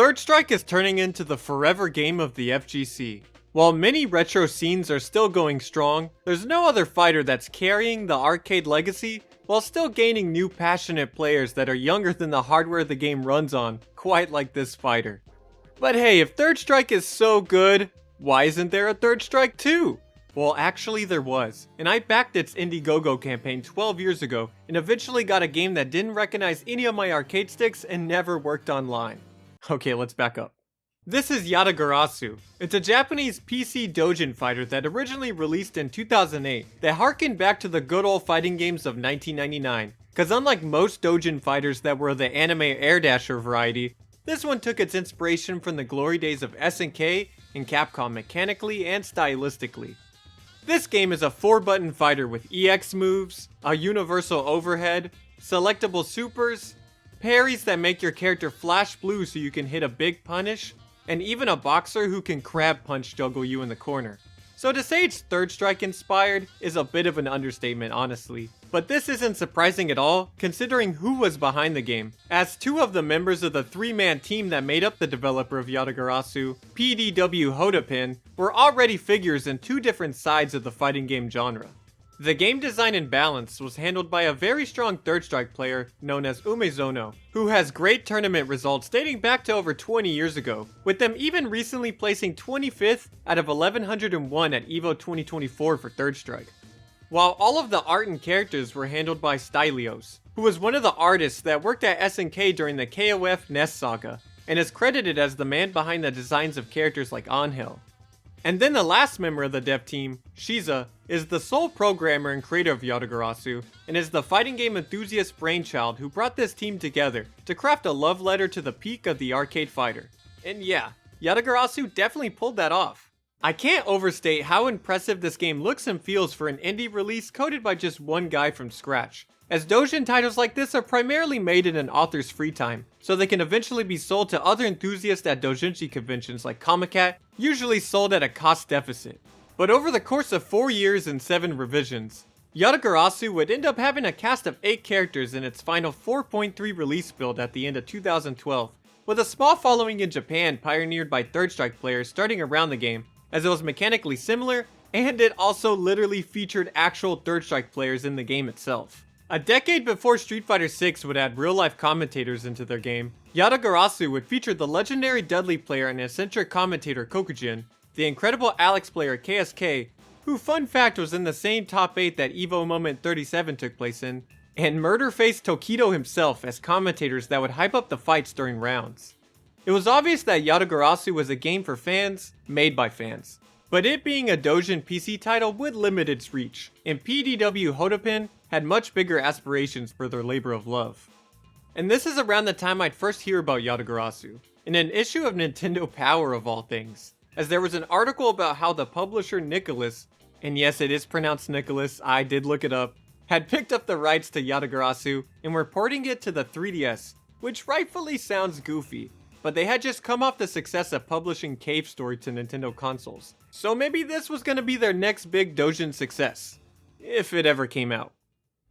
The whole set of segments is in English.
Third Strike is turning into the forever game of the FGC. While many retro scenes are still going strong, there's no other fighter that's carrying the arcade legacy while still gaining new passionate players that are younger than the hardware the game runs on, quite like this fighter. But hey, if Third Strike is so good, why isn't there a Third Strike 2? Well, actually there was, and I backed its Indiegogo campaign 12 years ago and eventually got a game that didn't recognize any of my arcade sticks and never worked online. Okay, let's back up. This is Yatagarasu. It's a Japanese PC doujin fighter that originally released in 2008 that harkened back to the good old fighting games of 1999. Cause unlike most doujin fighters that were the anime Air Dasher variety, this one took its inspiration from the glory days of SNK and Capcom mechanically and stylistically. This game is a 4-button fighter with EX moves, a universal overhead, selectable supers, parries that make your character flash blue so you can hit a big punish, and even a boxer who can crab punch juggle you in the corner. So to say it's Third Strike inspired is a bit of an understatement, honestly. But this isn't surprising at all, considering who was behind the game, as 2 of the members of the 3-man team that made up the developer of Yatagarasu, PDW Hodapin, were already figures in 2 different sides of the fighting game genre. The game design and balance was handled by a very strong Third Strike player known as Umezono, who has great tournament results dating back to over 20 years ago, with them even recently placing 25th out of 1101 at EVO 2024 for Third Strike. While all of the art and characters were handled by Stylios, who was one of the artists that worked at SNK during the KOF Nest saga, and is credited as the man behind the designs of characters like Angel. And then the last member of the dev team, Shiza, is the sole programmer and creator of Yatagarasu, and is the fighting game enthusiast brainchild who brought this team together to craft a love letter to the peak of the arcade fighter. And yeah, Yatagarasu definitely pulled that off. I can't overstate how impressive this game looks and feels for an indie release coded by just one guy from scratch, as doujin titles like this are primarily made in an author's free time, so they can eventually be sold to other enthusiasts at doujinshi conventions like Comicat, usually sold at a cost deficit. But over the course of 4 years and 7 revisions, Yatagarasu would end up having a cast of 8 characters in its final 4.3 release build at the end of 2012, with a small following in Japan pioneered by Third Strike players starting around the game, as it was mechanically similar, and it also literally featured actual Third Strike players in the game itself. A decade before Street Fighter VI would add real-life commentators into their game, Yatagarasu would feature the legendary Dudley player and eccentric commentator Kokujin, the incredible Alex player KSK, who fun fact was in the same top 8 that EVO Moment 37 took place in, and Murderface Tokido himself as commentators that would hype up the fights during rounds. It was obvious that Yatagarasu was a game for fans, made by fans. But it being a doujin PC title would limit its reach, and PDW Hodapin had much bigger aspirations for their labor of love. And this is around the time I'd first hear about Yatagarasu, in an issue of Nintendo Power of all things, as there was an article about how the publisher Nicholas, and yes it is pronounced Nicholas, I did look it up, had picked up the rights to Yatagarasu and were porting it to the 3DS, which rightfully sounds goofy, but they had just come off the success of publishing Cave Story to Nintendo consoles, so maybe this was gonna be their next big doujin success, if it ever came out.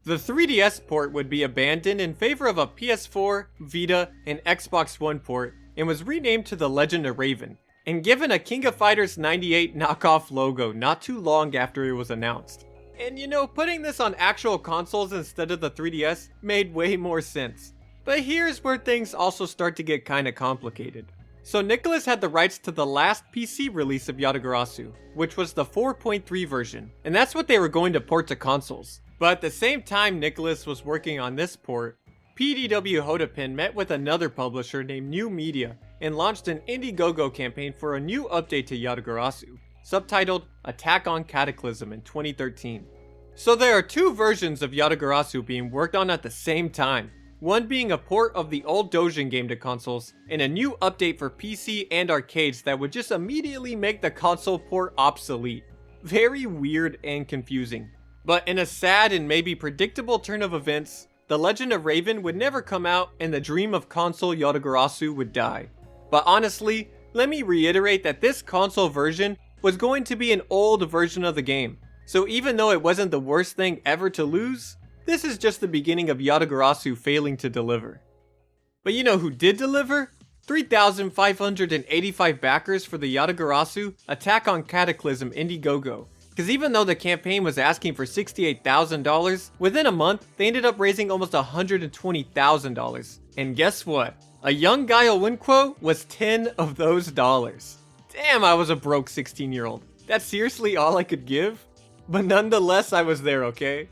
The 3DS port would be abandoned in favor of a PS4, Vita, and Xbox One port, and was renamed to The Legend of Raven, and given a King of Fighters 98 knockoff logo not too long after it was announced. And you know, putting this on actual consoles instead of the 3DS made way more sense. But here's where things also start to get kinda complicated. So Nicholas had the rights to the last PC release of Yatagarasu, which was the 4.3 version, and that's what they were going to port to consoles. But at the same time Nicholas was working on this port, PDW Hodapin met with another publisher named New Media and launched an Indiegogo campaign for a new update to Yatagarasu, subtitled Attack on Cataclysm in 2013. So there are 2 versions of Yatagarasu being worked on at the same time, one being a port of the old doujin game to consoles, and a new update for PC and arcades that would just immediately make the console port obsolete. Very weird and confusing. But in a sad and maybe predictable turn of events, The Legend of Raven would never come out and the dream of console Yatagarasu would die. But honestly, let me reiterate that this console version was going to be an old version of the game. So even though it wasn't the worst thing ever to lose, this is just the beginning of Yatagarasu failing to deliver. But you know who did deliver? 3,585 backers for the Yatagarasu Attack on Cataclysm Indiegogo. Because even though the campaign was asking for $68,000, within a month, they ended up raising almost $120,000. And guess what? A young Guile win quote was 10 of those dollars. Damn, I was a broke 16-year-old. That's seriously all I could give? But nonetheless, I was there, okay?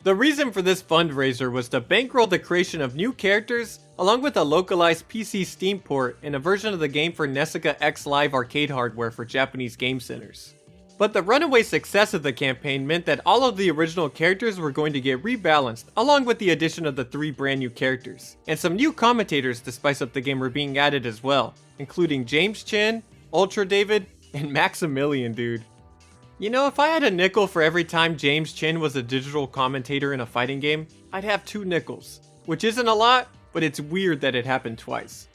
The reason for this fundraiser was to bankroll the creation of new characters, along with a localized PC Steam port and a version of the game for Nessica X Live arcade hardware for Japanese game centers. But the runaway success of the campaign meant that all of the original characters were going to get rebalanced, along with the addition of the 3 brand new characters. And some new commentators to spice up the game were being added as well, including James Chen, Ultra David, and Maximilian, dude. You know, if I had a nickel for every time James Chen was a digital commentator in a fighting game, I'd have 2 nickels. Which isn't a lot, but it's weird that it happened twice.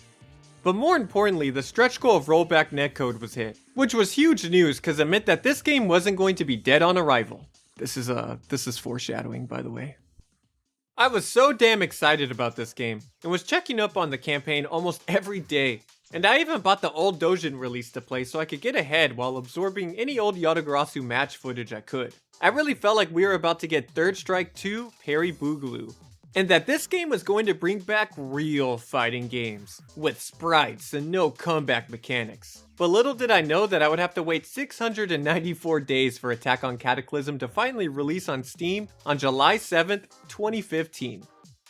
But more importantly, the stretch goal of rollback netcode was hit, which was huge news because it meant that this game wasn't going to be dead on arrival. This is foreshadowing, by the way. I was so damn excited about this game, and was checking up on the campaign almost every day. And I even bought the old Dojin release to play so I could get ahead while absorbing any old Yatagarasu match footage I could. I really felt like we were about to get Third Strike 2 Parry Boogaloo. And that this game was going to bring back real fighting games, with sprites and no comeback mechanics. But little did I know that I would have to wait 694 days for Attack on Cataclysm to finally release on Steam on July 7th, 2015.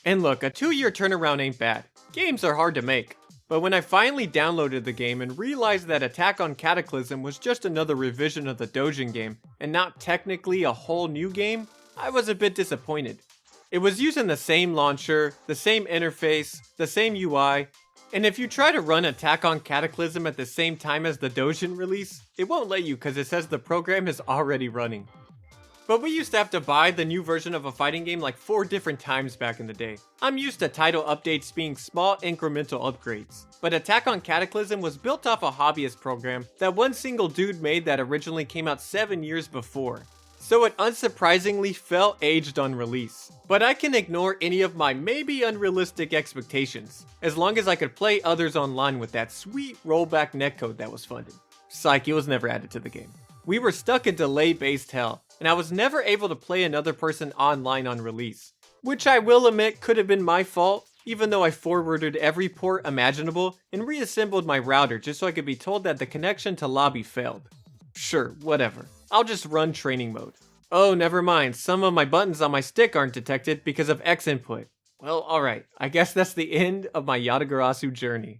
And look, a 2-year turnaround ain't bad. Games are hard to make. But when I finally downloaded the game and realized that Attack on Cataclysm was just another revision of the Dojin game, and not technically a whole new game, I was a bit disappointed. It was using the same launcher, the same interface, the same UI, and if you try to run Attack on Cataclysm at the same time as the Dojin release, it won't let you because it says the program is already running. But we used to have to buy the new version of a fighting game like 4 different times back in the day. I'm used to title updates being small incremental upgrades. But Attack on Cataclysm was built off a hobbyist program that one single dude made that originally came out 7 years before. So it unsurprisingly felt aged on release. But I can ignore any of my maybe unrealistic expectations, as long as I could play others online with that sweet rollback netcode that was funded. Psych, it was never added to the game. We were stuck in delay-based hell, and I was never able to play another person online on release. Which I will admit could have been my fault, even though I forwarded every port imaginable and reassembled my router just so I could be told that the connection to lobby failed. Sure, whatever. I'll just run training mode. Oh, never mind, some of my buttons on my stick aren't detected because of X input. Well, alright, I guess that's the end of my Yatagarasu journey.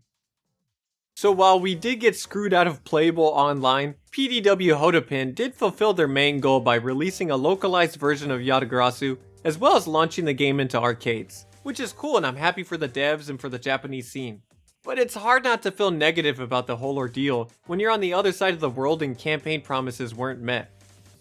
So while we did get screwed out of playable online, PDW Hodapin did fulfill their main goal by releasing a localized version of Yatagarasu, as well as launching the game into arcades. Which is cool, and I'm happy for the devs and for the Japanese scene. But it's hard not to feel negative about the whole ordeal when you're on the other side of the world and campaign promises weren't met.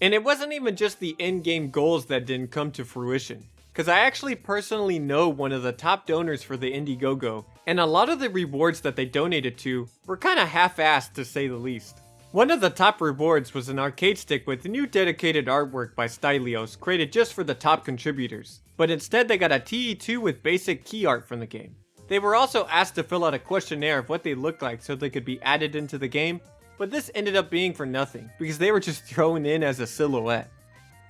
And it wasn't even just the end-game goals that didn't come to fruition. Cause I actually personally know one of the top donors for the Indiegogo, and a lot of the rewards that they donated to were kinda half-assed to say the least. One of the top rewards was an arcade stick with new dedicated artwork by Stylios created just for the top contributors, but instead they got a TE2 with basic key art from the game. They were also asked to fill out a questionnaire of what they looked like so they could be added into the game, but this ended up being for nothing, because they were just thrown in as a silhouette.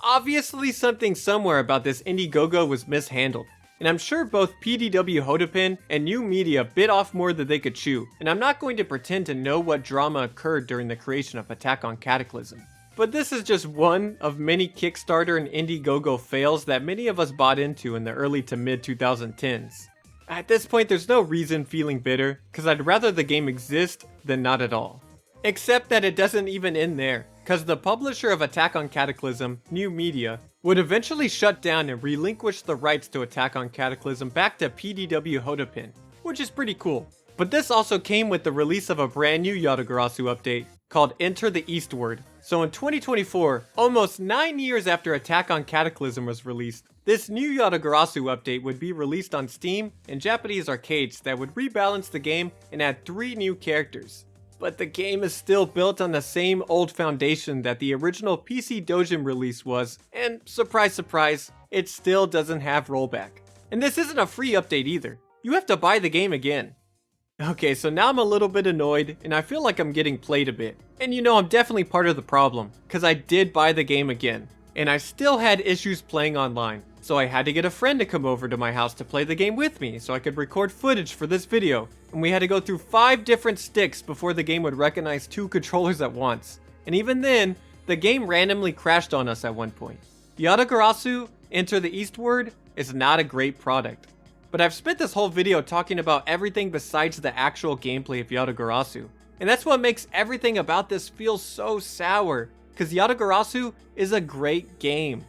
Obviously something somewhere about this Indiegogo was mishandled, and I'm sure both PDW Hodapin and New Media bit off more than they could chew, and I'm not going to pretend to know what drama occurred during the creation of Attack on Cataclysm. But this is just one of many Kickstarter and Indiegogo fails that many of us bought into in the early to mid 2010s. At this point there's no reason feeling bitter, cause I'd rather the game exist than not at all. Except that it doesn't even end there, cause the publisher of Attack on Cataclysm, New Media, would eventually shut down and relinquish the rights to Attack on Cataclysm back to PDW Hodapin, which is pretty cool. But this also came with the release of a brand new Yatagarasu update called Enter the Eastward. So in 2024, almost 9 years after Attack on Cataclysm was released, this new Yatagarasu update would be released on Steam and Japanese arcades that would rebalance the game and add 3 new characters. But the game is still built on the same old foundation that the original PC Dojin release was, and surprise surprise, it still doesn't have rollback. And this isn't a free update either. You have to buy the game again. Okay, so now I'm a little bit annoyed, and I feel like I'm getting played a bit. And you know, I'm definitely part of the problem, because I did buy the game again, and I still had issues playing online. So I had to get a friend to come over to my house to play the game with me, so I could record footage for this video. And we had to go through 5 different sticks before the game would recognize 2 controllers at once. And even then, the game randomly crashed on us at one point. Yatagarasu, Enter the Eastward, is not a great product. But I've spent this whole video talking about everything besides the actual gameplay of Yatagarasu. And that's what makes everything about this feel so sour, because Yatagarasu is a great game.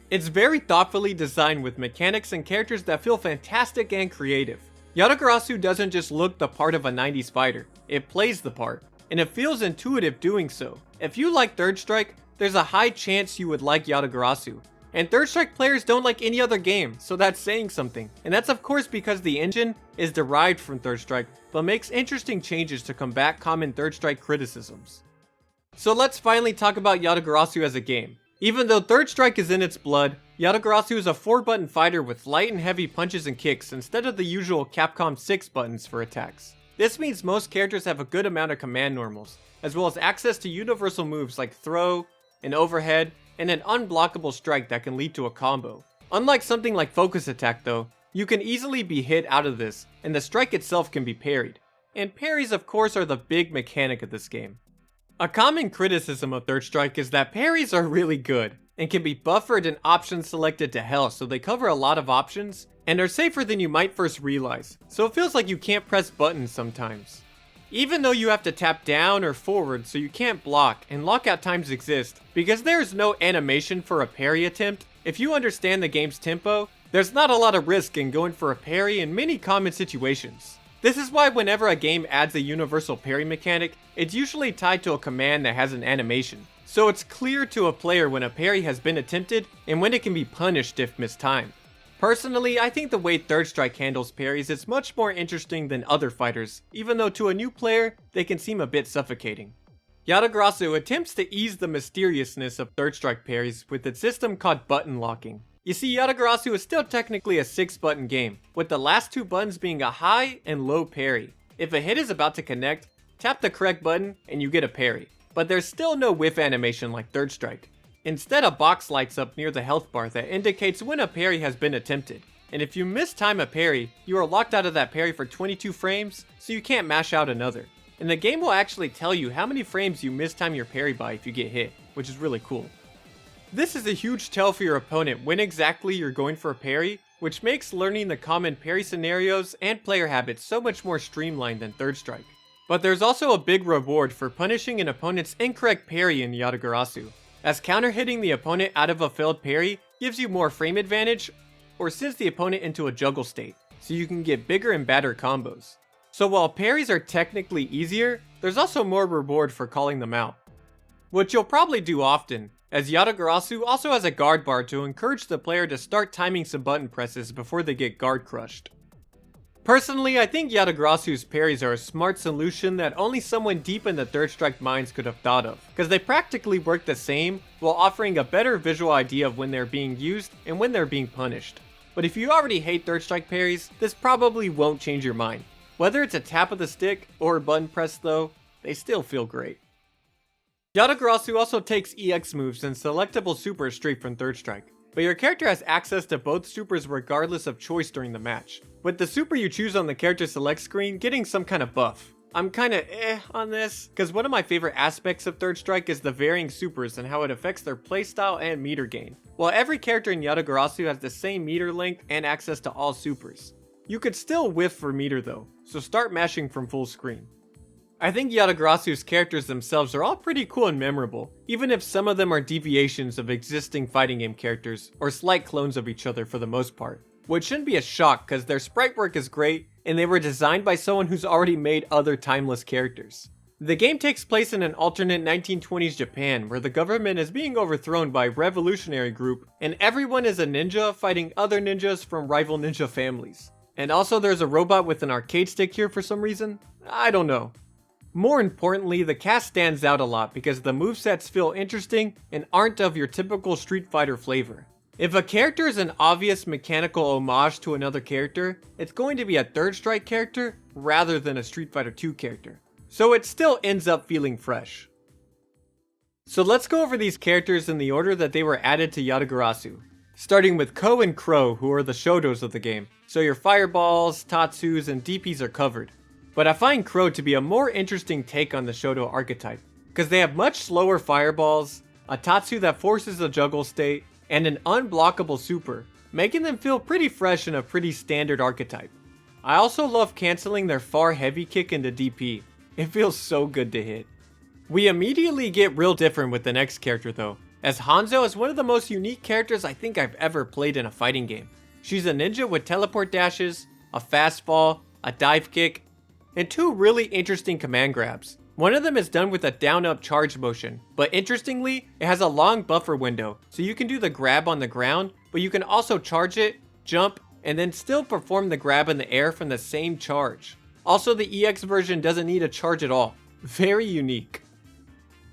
It's very thoughtfully designed with mechanics and characters that feel fantastic and creative. Yatagarasu doesn't just look the part of a 90s fighter, it plays the part, and it feels intuitive doing so. If you like Third Strike, there's a high chance you would like Yatagarasu. And Third Strike players don't like any other game, so that's saying something. And that's of course because the engine is derived from Third Strike, but makes interesting changes to combat common Third Strike criticisms. So let's finally talk about Yatagarasu as a game. Even though Third Strike is in its blood, Yatagarasu is a 4-button fighter with light and heavy punches and kicks instead of the usual Capcom 6 buttons for attacks. This means most characters have a good amount of command normals, as well as access to universal moves like throw, an overhead, and an unblockable strike that can lead to a combo. Unlike something like Focus Attack though, you can easily be hit out of this, and the strike itself can be parried. And parries of course are the big mechanic of this game. A common criticism of Third Strike is that parries are really good, and can be buffered and options selected to hell, so they cover a lot of options, and are safer than you might first realize, so it feels like you can't press buttons sometimes. Even though you have to tap down or forward so you can't block, and lockout times exist, because there is no animation for a parry attempt, if you understand the game's tempo, there's not a lot of risk in going for a parry in many common situations. This is why whenever a game adds a universal parry mechanic, it's usually tied to a command that has an animation, so it's clear to a player when a parry has been attempted and when it can be punished if mistimed. Personally, I think the way Third Strike handles parries is much more interesting than other fighters, even though to a new player, they can seem a bit suffocating. Yatagarasu attempts to ease the mysteriousness of Third Strike parries with its system called button locking. You see, Yatagarasu is still technically a 6-button game, with the last 2 buttons being a high and low parry. If a hit is about to connect, tap the correct button and you get a parry. But there's still no whiff animation like Third Strike. Instead, a box lights up near the health bar that indicates when a parry has been attempted. And if you mistime a parry, you are locked out of that parry for 22 frames, so you can't mash out another. And the game will actually tell you how many frames you mistime your parry by if you get hit, which is really cool. This is a huge tell for your opponent when exactly you're going for a parry, which makes learning the common parry scenarios and player habits so much more streamlined than Third Strike. But there's also a big reward for punishing an opponent's incorrect parry in Yatagarasu, as counter-hitting the opponent out of a failed parry gives you more frame advantage or sends the opponent into a juggle state, so you can get bigger and badder combos. So while parries are technically easier, there's also more reward for calling them out, which you'll probably do often, as Yatagarasu also has a guard bar to encourage the player to start timing some button presses before they get guard crushed. Personally, I think Yatagarasu's parries are a smart solution that only someone deep in the Third Strike minds could have thought of, because they practically work the same while offering a better visual idea of when they're being used and when they're being punished. But if you already hate Third Strike parries, this probably won't change your mind. Whether it's a tap of the stick or a button press though, they still feel great. Yatagarasu also takes EX moves and selectable supers straight from Third Strike, but your character has access to both supers regardless of choice during the match, with the super you choose on the character select screen getting some kind of buff. I'm kinda on this, because one of my favorite aspects of Third Strike is the varying supers and how it affects their playstyle and meter gain. While every character in Yatagarasu has the same meter length and access to all supers. You could still whiff for meter though, so start mashing from full screen. I think Yatagarasu's characters themselves are all pretty cool and memorable, even if some of them are deviations of existing fighting game characters, or slight clones of each other for the most part. Which shouldn't be a shock, because their sprite work is great, and they were designed by someone who's already made other timeless characters. The game takes place in an alternate 1920s Japan, where the government is being overthrown by a revolutionary group, and everyone is a ninja fighting other ninjas from rival ninja families. And also there's a robot with an arcade stick here for some reason? I don't know. More importantly, the cast stands out a lot because the movesets feel interesting and aren't of your typical Street Fighter flavor. If a character is an obvious mechanical homage to another character, it's going to be a Third Strike character rather than a Street Fighter 2 character, so it still ends up feeling fresh. So let's go over these characters in the order that they were added to Yatagarasu, starting with Ko and Crow, who are the Shotos of the game, so your Fireballs, Tatsus, and DPs are covered. But I find Crow to be a more interesting take on the Shoto archetype, because they have much slower Fireballs, a Tatsu that forces a juggle state, and an unblockable super, making them feel pretty fresh in a pretty standard archetype. I also love cancelling their far heavy kick into DP, it feels so good to hit. We immediately get real different with the next character though, as Hanzo is one of the most unique characters I think I've ever played in a fighting game. She's a ninja with teleport dashes, a fastball, a dive kick, and two really interesting command grabs. One of them is done with a down-up charge motion, but interestingly, it has a long buffer window, so you can do the grab on the ground, but you can also charge it, jump, and then still perform the grab in the air from the same charge. Also, the EX version doesn't need a charge at all. Very unique.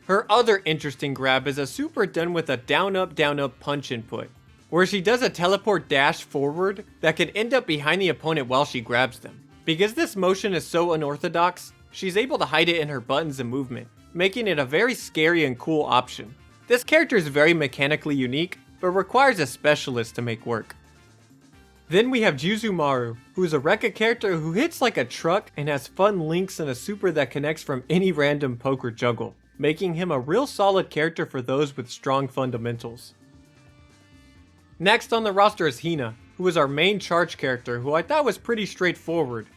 Her other interesting grab is a super done with a down-up punch input, where she does a teleport dash forward that can end up behind the opponent while she grabs them. Because this motion is so unorthodox, she's able to hide it in her buttons and movement, making it a very scary and cool option. This character is very mechanically unique, but requires a specialist to make work. Then we have Juzumaru, who is a Rekka character who hits like a truck and has fun links and a super that connects from any random poke or juggle, making him a real solid character for those with strong fundamentals. Next on the roster is Hina, who is our main charge character who I thought was pretty straightforward,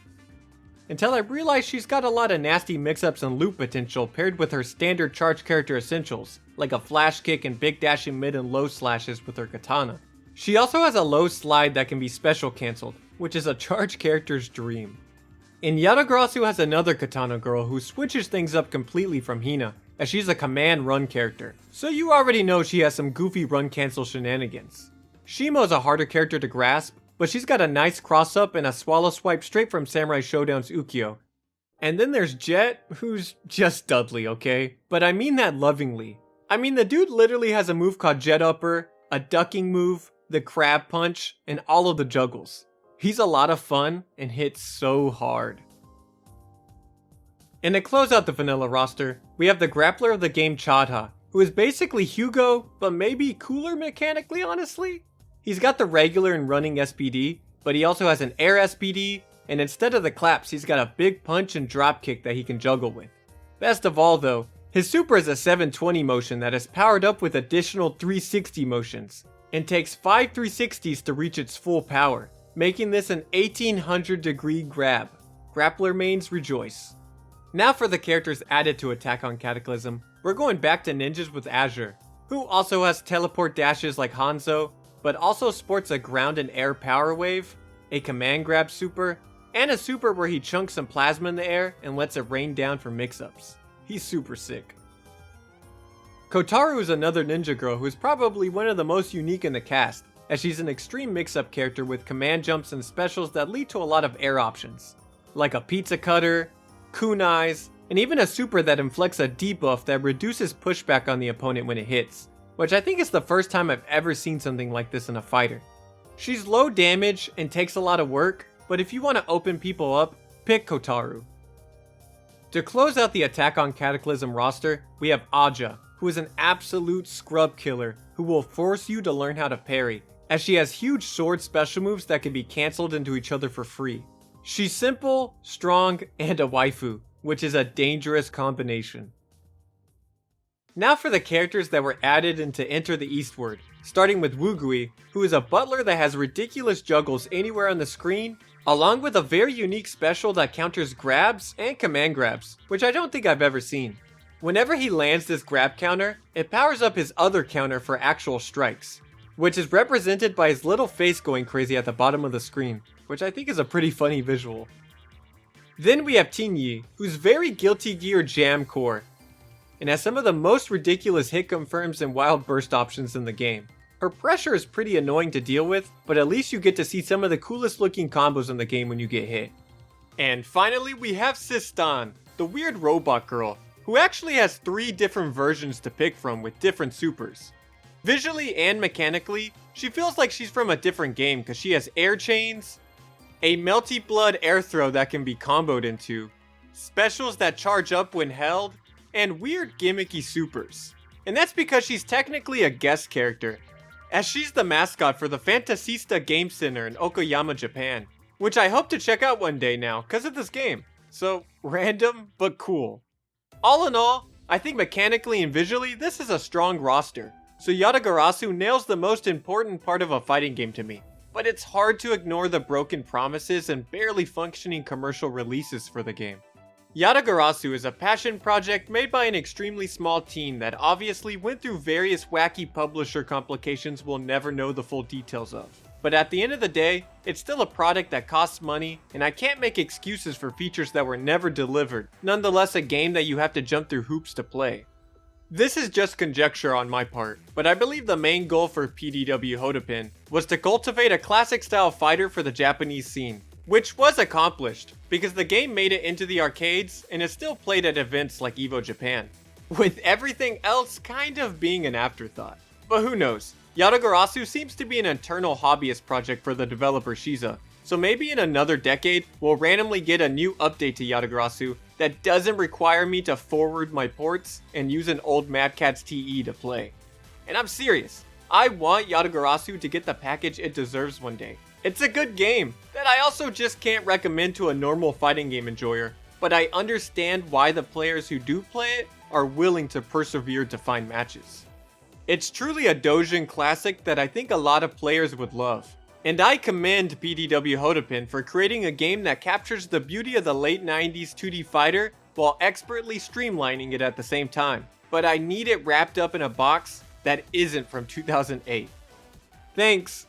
until I realized she's got a lot of nasty mix-ups and loop potential paired with her standard charge character essentials, like a flash kick and big dashing mid and low slashes with her katana. She also has a low slide that can be special cancelled, which is a charge character's dream. And Yatagarasu has another katana girl who switches things up completely from Hina, as she's a command run character, so you already know she has some goofy run cancel shenanigans. Shimo's a harder character to grasp, but she's got a nice cross up and a swallow swipe straight from Samurai Showdown's Ukyo. And then there's Jet, who's just Dudley, okay? But I mean that lovingly. I mean the dude literally has a move called Jet Upper, a ducking move, the crab punch, and all of the juggles. He's a lot of fun and hits so hard. And to close out the vanilla roster, we have the grappler of the game Chadha, who is basically Hugo, but maybe cooler mechanically, honestly? He's got the regular and running SPD, but he also has an air SPD, and instead of the claps, he's got a big punch and drop kick that he can juggle with. Best of all though, his super is a 720 motion that is powered up with additional 360 motions, and takes 5 360s to reach its full power, making this an 1800 degree grab. Grappler mains rejoice. Now for the characters added to Attack on Cataclysm, we're going back to ninjas with Azure, who also has teleport dashes like Hanzo, but also sports a ground and air power wave, a command grab super, and a super where he chunks some plasma in the air and lets it rain down for mix-ups. He's super sick. Kotaru is another ninja girl who is probably one of the most unique in the cast, as she's an extreme mix-up character with command jumps and specials that lead to a lot of air options, like a pizza cutter, kunais, and even a super that inflicts a debuff that reduces pushback on the opponent when it hits, which I think is the first time I've ever seen something like this in a fighter. She's low damage and takes a lot of work, but if you want to open people up, pick Kotaru. To close out the Attack on Cataclysm roster, we have Aja, who is an absolute scrub killer who will force you to learn how to parry, as she has huge sword special moves that can be cancelled into each other for free. She's simple, strong, and a waifu, which is a dangerous combination. Now for the characters that were added into Enter the Eastward, starting with Wugui, who is a butler that has ridiculous juggles anywhere on the screen, along with a very unique special that counters grabs and command grabs, which I don't think I've ever seen. Whenever he lands this grab counter, it powers up his other counter for actual strikes, which is represented by his little face going crazy at the bottom of the screen, which I think is a pretty funny visual. Then we have Tinyi, who's very Guilty Gear Jam core, and has some of the most ridiculous hit confirms and wild burst options in the game. Her pressure is pretty annoying to deal with, but at least you get to see some of the coolest looking combos in the game when you get hit. And finally we have Sistan, the weird robot girl, who actually has 3 different versions to pick from with different supers. Visually and mechanically, she feels like she's from a different game because she has air chains, a Melty Blood air throw that can be comboed into, specials that charge up when held, and weird gimmicky supers. And that's because she's technically a guest character, as she's the mascot for the Fantasista Game Center in Okayama, Japan, which I hope to check out one day now because of this game. So, random, but cool. All in all, I think mechanically and visually, this is a strong roster, so Yatagarasu nails the most important part of a fighting game to me. But it's hard to ignore the broken promises and barely functioning commercial releases for the game. Yatagarasu is a passion project made by an extremely small team that obviously went through various wacky publisher complications we'll never know the full details of. But at the end of the day, it's still a product that costs money, and I can't make excuses for features that were never delivered, nonetheless a game that you have to jump through hoops to play. This is just conjecture on my part, but I believe the main goal for PDW Hodopin was to cultivate a classic style fighter for the Japanese scene, which was accomplished, because the game made it into the arcades and is still played at events like EVO Japan, with everything else kind of being an afterthought. But who knows, Yatagarasu seems to be an eternal hobbyist project for the developer Shiza, so maybe in another decade, we'll randomly get a new update to Yatagarasu that doesn't require me to forward my ports and use an old Mad Catz TE to play. And I'm serious, I want Yatagarasu to get the package it deserves one day. It's a good game that I also just can't recommend to a normal fighting game enjoyer, but I understand why the players who do play it are willing to persevere to find matches. It's truly a Dojin classic that I think a lot of players would love. And I commend PDW Hodopin for creating a game that captures the beauty of the late 90s 2D fighter while expertly streamlining it at the same time. But I need it wrapped up in a box that isn't from 2008. Thanks.